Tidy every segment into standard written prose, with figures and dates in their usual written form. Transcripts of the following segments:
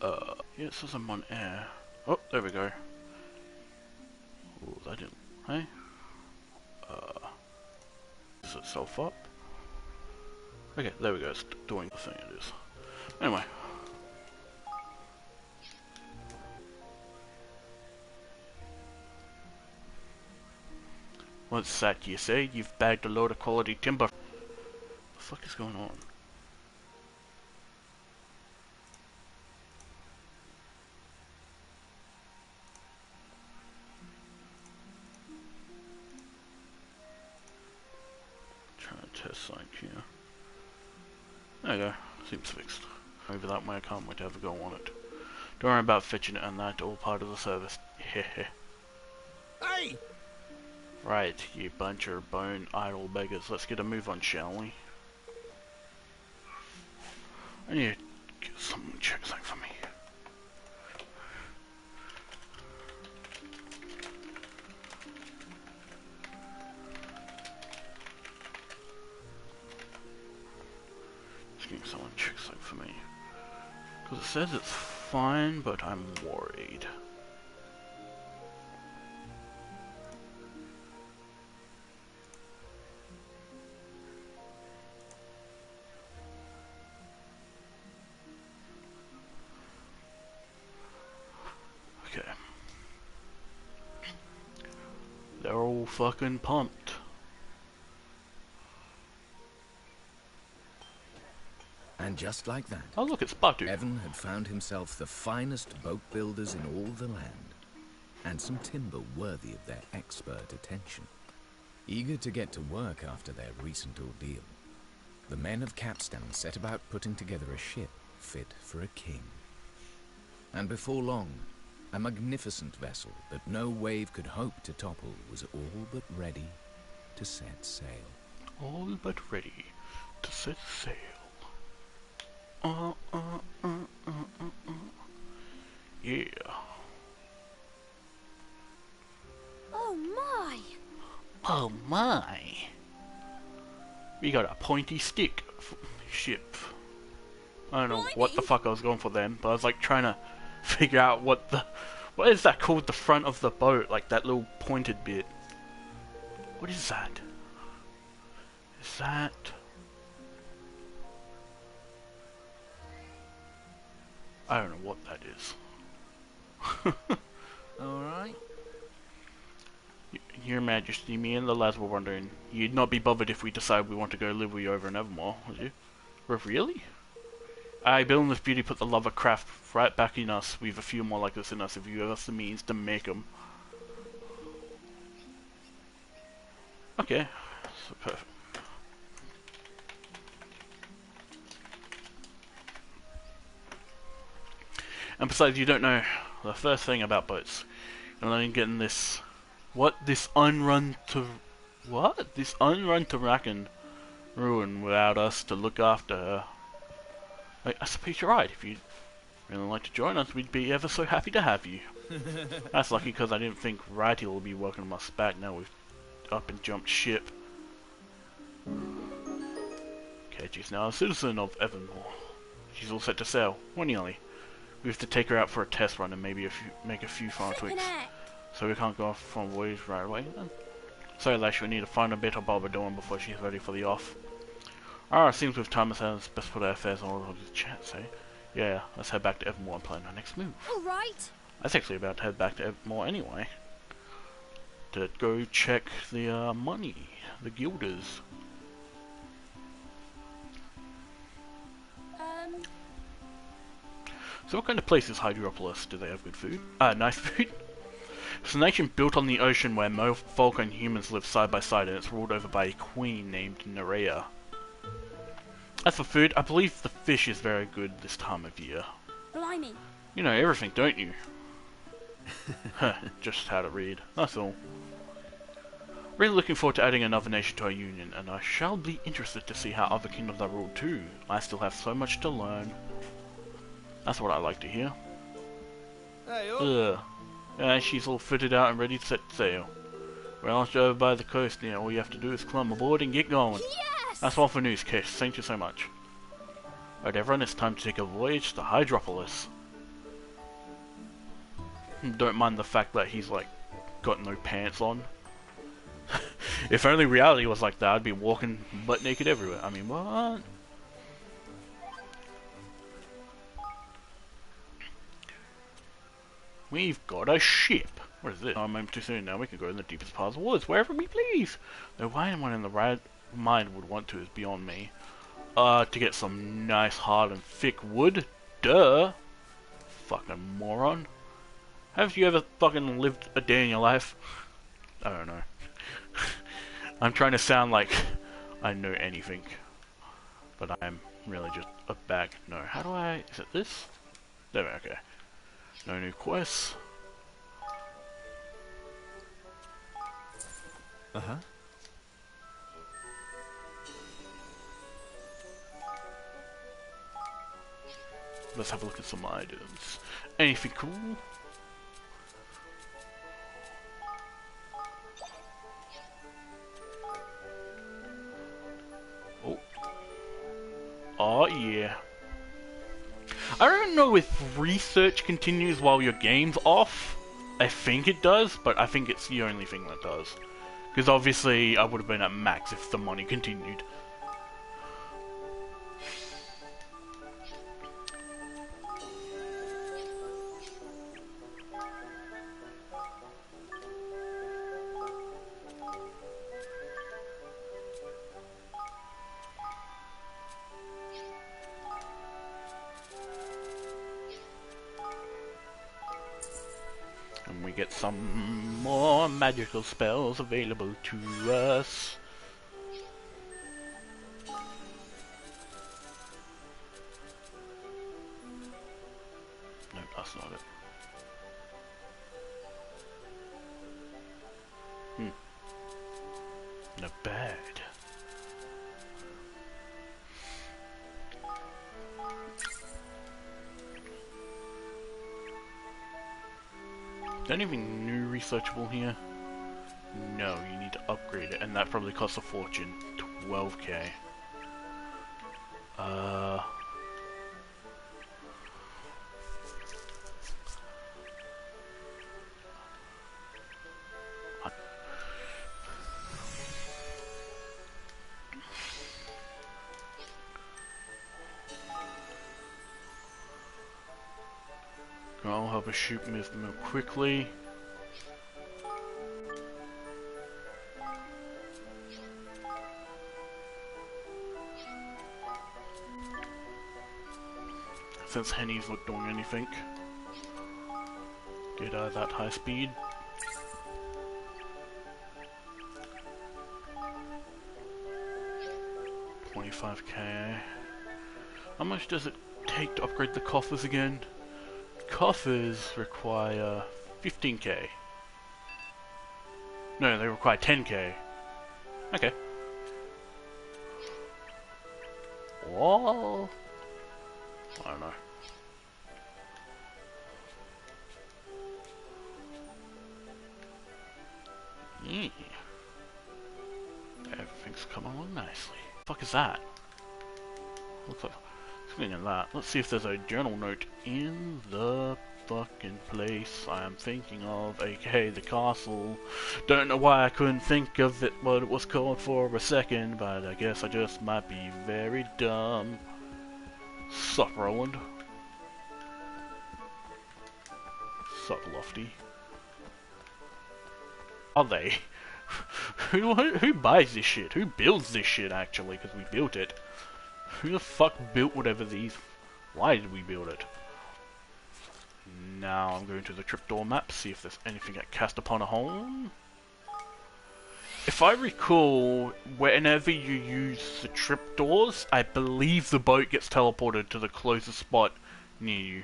Yeah, it says I'm on air. Oh, there we go. Oh, that didn't. Hey? Is itself up? Okay, there we go. It's doing the thing it is. Anyway. What's that you say? You've bagged a load of quality timber. What the fuck is going on? Trying to test something here. There you go. Seems fixed. Over that way, I can't wait to have a go on it. Don't worry about fetching it and that, all part of the service. Hehe. Hey! Right, you bunch of bone idle beggars. Let's get a move on, shall we? I need to get someone to check something for me. Just getting someone to check something for me. Because it says it's fine, but I'm worried. Okay. They're all fucking pumped. And just like that, Oh look, it's Batu. Evan had found himself the finest boat builders in all the land, and some timber worthy of their expert attention. Eager to get to work after their recent ordeal, the men of Capstan set about putting together a ship fit for a king. And before long, a magnificent vessel that no wave could hope to topple was all but ready to set sail. All but ready to set sail. Yeah. Oh my! Oh my! We got a pointy stick ship. I don't know what the fuck I was going for then, but I was like trying to figure out what is that called, the front of the boat, like that little pointed bit. What is that? Is that... I don't know what that is. Alright. Your Majesty, me and the lads were wondering, you'd not be bothered if we decide we want to go live with you over in Evermore, would you? Really? Aye, Bill and this beauty put the love of craft right back in us. We've a few more like this in us if you give us the means to make them. Okay, so perfect. And besides, you don't know the first thing about boats. You're only getting this... This unrun to Rakan ruin without us to look after her. I suppose you're right. If you'd really like to join us, we'd be ever so happy to have you. That's lucky because I didn't think Righty will be welcoming us back now we've up and jumped ship. Okay, she's now a citizen of Evermore. She's all set to sail. Well, nearly. We have to take her out for a test run and maybe make a few final tweaks. So we can't go off on voyage right away then. So Lash, we need to find a bit of Barbara doing before she's ready for the off. Alright, seems with time as it's best put our affairs on order with the chat, so yeah, let's head back to Evermore and plan our next move. Alright. I was actually about to head back to Evermore anyway. To go check the money, the guilders. So what kind of place is Hydropolis? Do they have good food? Nice food? It's a nation built on the ocean where folk and humans live side by side, and it's ruled over by a queen named Nerea. As for food, I believe the fish is very good this time of year. Blimey. You know everything, don't you? Just how to read, that's all. Really looking forward to adding another nation to our union, and I shall be interested to see how other kingdoms are ruled too. I still have so much to learn. That's what I like to hear. Hey, she's all fitted out and ready to set sail. We're launched over by the coast now. All you have to do is climb aboard and get going. Yes! That's all for news, Kish. Thank you so much. Alright everyone, it's time to take a voyage to Hydropolis. don't mind the fact that he's like got no pants on. If only reality was like that, I'd be walking butt naked everywhere. I mean, what? We've got a ship. What is this? Oh, I'm too soon now. We can go in the deepest parts of the woods, wherever we please. Though why anyone in the right mind would want to is beyond me. To get some nice hard and thick wood. Duh. Fucking moron. Have you ever fucking lived a day in your life? I don't know. I'm trying to sound like I know anything. But I'm really just a bag. No, how do I... Is it this? There we go, okay. No new quests. Uh-huh. Let's have a look at some items. Anything cool? Oh. Oh yeah. I don't know if research continues while your game's off. I think it does, but I think it's the only thing that does. Because obviously I would have been at max if the money continued. And we get some more magical spells available to us. No, that's not it. Not bad. Is anything new researchable here? No, you need to upgrade it, and that probably costs a fortune. 12k. I'll have a shoot movement quickly. Since Henny's not doing anything. Get out of that high speed. $25k. How much does it take to upgrade the coffers again? Coffers require 15k. No, they require 10k. Okay. What? I don't know. Yeah. Everything's coming along nicely. The fuck is that? Looks like... Speaking of that, let's see if there's a journal note in the fucking place I am thinking of, aka the castle. Don't know why I couldn't think of it, what it was called for a second, but I guess I just might be very dumb. Sup, Roland? Sup, Lofty? Are they? Who buys this shit? Who builds this shit, actually? Because we built it. Who the fuck built whatever these... Why did we build it? Now I'm going to the trapdoor map, see if there's anything at Cast Upon a Home. If I recall, whenever you use the trapdoors, I believe the boat gets teleported to the closest spot near you.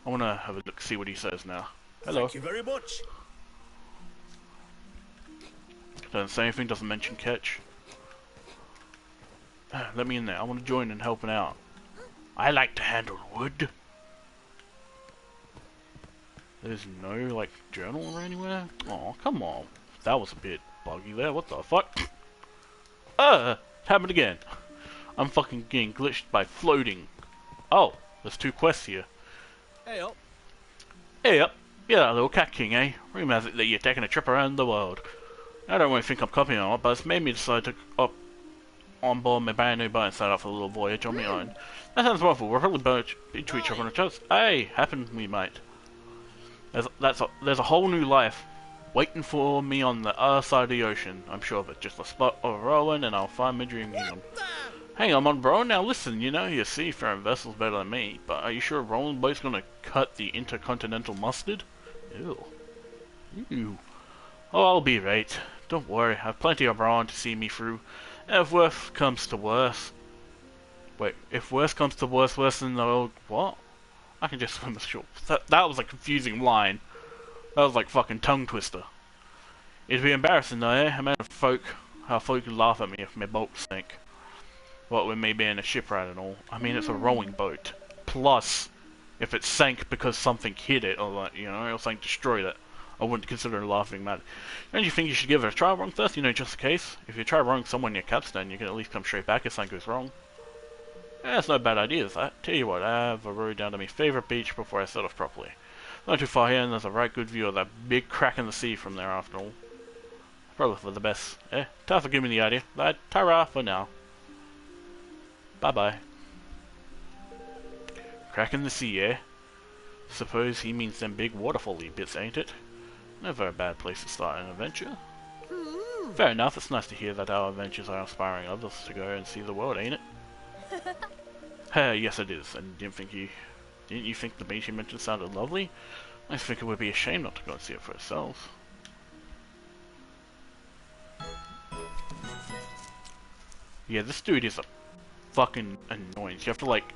I want to have a look, see what he says now. Hello. Thank you very much. Doesn't say anything, doesn't mention catch. Let me in there, I want to join in helping out. I like to handle wood. There's no, like, journal or anywhere? Oh, come on. That was a bit buggy there, what the fuck? It happened again. I'm fucking getting glitched by floating. Oh, there's 2 quests here. Hey up. Hey up, you're that little cat king, eh? Rumor has it that you're taking a trip around the world. I don't really think I'm copying on it, but it's made me decide to up on board my brand new boat and set off a little voyage on my own. That sounds wonderful. We're probably both into each other on a chance. Hey, happen we might. There's a whole new life waiting for me on the other side of the ocean. I'm sure of it. Just a spot of rowing and I'll find my dream kingdom. Hang on, bro. Now listen, you know your seafaring vessel's better than me, but are you sure a rolling boat's gonna cut the intercontinental mustard? Ew. Ew. Oh, I'll be right. Don't worry. I've plenty of brawn to see me through. If worse comes to worse... Wait, if worse comes to worse than the old... What? I can just swim ashore. That was a confusing line. That was like fucking tongue twister. It'd be embarrassing though, eh? Imagine how folk would laugh at me if my boat sank. What with me being a shipwright and all. I mean, it's a rowing boat. Plus, if it sank because something hit it, or like, you know, or something destroyed it, I wouldn't consider it a laughing matter. Don't you think you should give it a try wrong first, you know, just in case? If you try rowing someone near capstone, you can at least come straight back if something goes wrong. Yeah, that's no bad idea, is that? Tell you what, I have a row down to my favourite beach before I set off properly. Not too far here, and there's a right good view of that big crack in the sea from there after all. Probably for the best. Tough for giving me the idea. But ta-ra for now. Bye-bye. Crack in the sea, eh? Suppose he means them big waterfall-y bits, ain't it? Never a bad place to start an adventure. Fair enough, it's nice to hear that our adventures are inspiring others to go and see the world, ain't it? Yes it is, and didn't you think the beach you mentioned sounded lovely? I think it would be a shame not to go and see it for ourselves. Yeah, this dude is a fucking annoying. You have to like...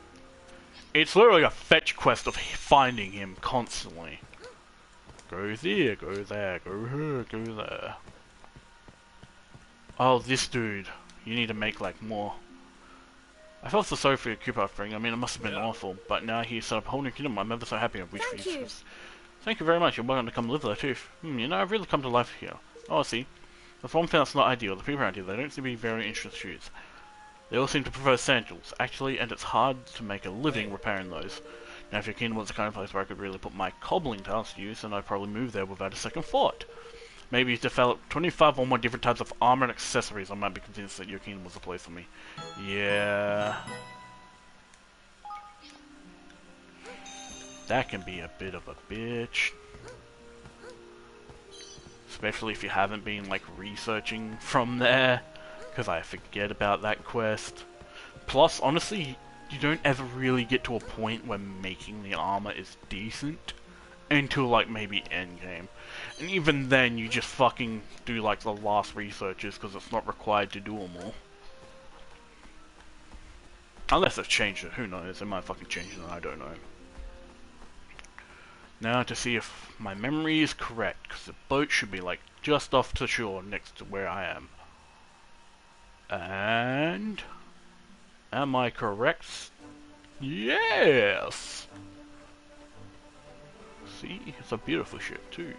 It's literally a fetch quest of finding him constantly. Go there, go there, go here, go there. Oh, this dude. You need to make like more... I felt so sorry for your Cooper offering. I mean, it must have been awful, but now he's set up a whole new kingdom. I'm ever so happy I've reached for you. Thank you very much. You're welcome to come live there too. You know, I've really come to life here. Oh, I see. There's one thing that's not ideal. The people around here, they don't seem to be very interested in shoes. They all seem to prefer sandals, actually, and it's hard to make a living repairing those. Now, if your kingdom was the kind of place where I could really put my cobbling talents to use, then I'd probably move there without a second thought. Maybe you develop 25 or more different types of armor and accessories. I might be convinced that your kingdom was the place for me. Yeah. That can be a bit of a bitch. Especially if you haven't been, like, researching from there. Because I forget about that quest. Plus, honestly, you don't ever really get to a point where making the armor is decent. Until, like, maybe endgame. And even then, you just fucking do, like, the last researches, because it's not required to do them all. Unless they've changed it, who knows, they might fucking change it, I don't know. Now to see if my memory is correct, because the boat should be, like, just off the shore next to where I am. And... am I correct? Yes! See, it's a beautiful ship too.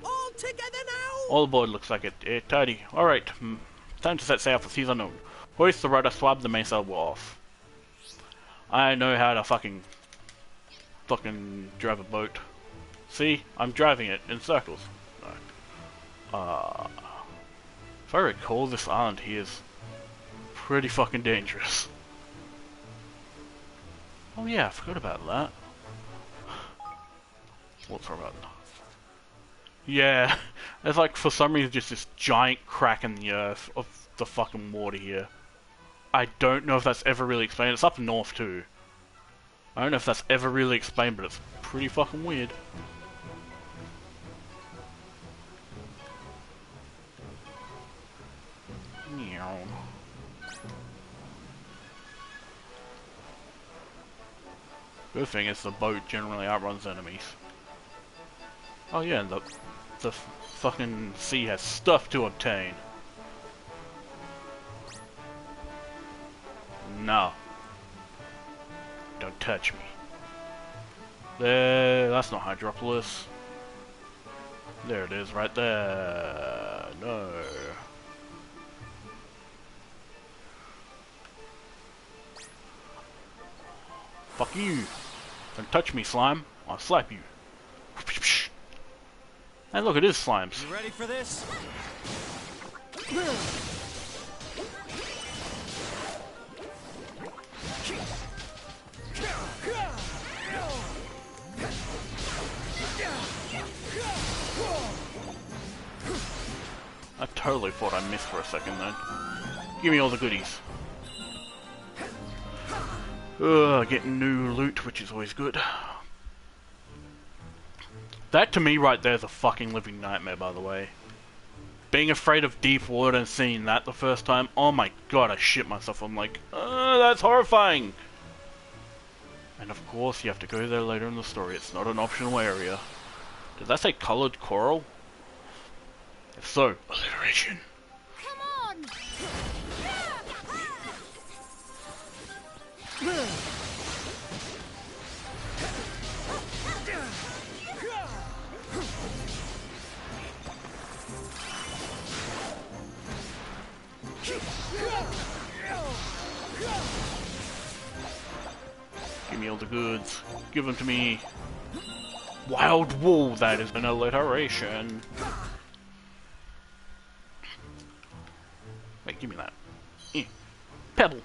All together now! All aboard looks like it. Tidy. Alright, time to set sail for seas unknown. Hoist the rudder, swab the mainsail off. I know how to fucking drive a boat. See, I'm driving it in circles. No. If I recall, this island here is pretty fucking dangerous. Oh yeah, I forgot about that. What's wrong about that? Yeah, there's like for some reason just this giant crack in the earth of the fucking water here. I don't know if that's ever really explained. It's up north too. I don't know if that's ever really explained, but it's pretty fucking weird. Good thing is the boat generally outruns enemies. Oh yeah, and the fucking sea has stuff to obtain. No. Don't touch me. There, that's not Hydropolis. There it is, right there. No. Fuck you. Don't touch me, slime. I'll slap you. Hey, look, it is slimes. You ready for this? I totally thought I missed for a second then. Give me all the goodies. Getting new loot, which is always good. That to me right there is a fucking living nightmare, by the way. Being afraid of deep water and seeing that the first time, oh my god, I shit myself. I'm like, that's horrifying! And of course, you have to go there later in the story. It's not an optional area. Did that say colored coral? If so, alliteration. Come on! Give me all the goods. Give them to me. Wild wool, that is an alliteration. Wait, give me that. Pebble.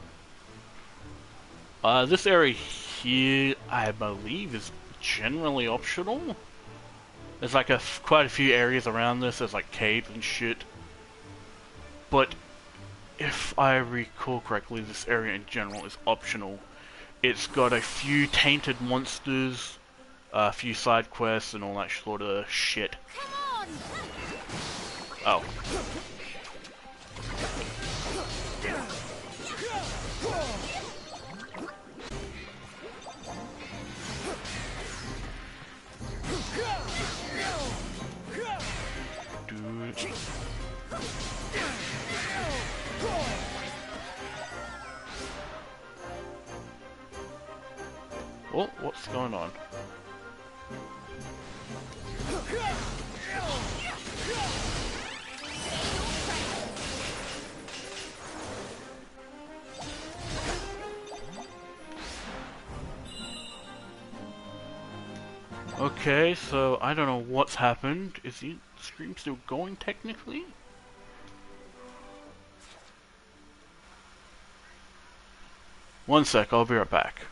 This area here, I believe, is generally optional. There's like quite a few areas around this. There's like caves and shit. But if I recall correctly, this area in general is optional. It's got a few tainted monsters, a few side quests, and all that sort of shit. Oh. Dude. Oh, what's going on? Okay, so I don't know what's happened. Is the stream still going technically? One sec, I'll be right back.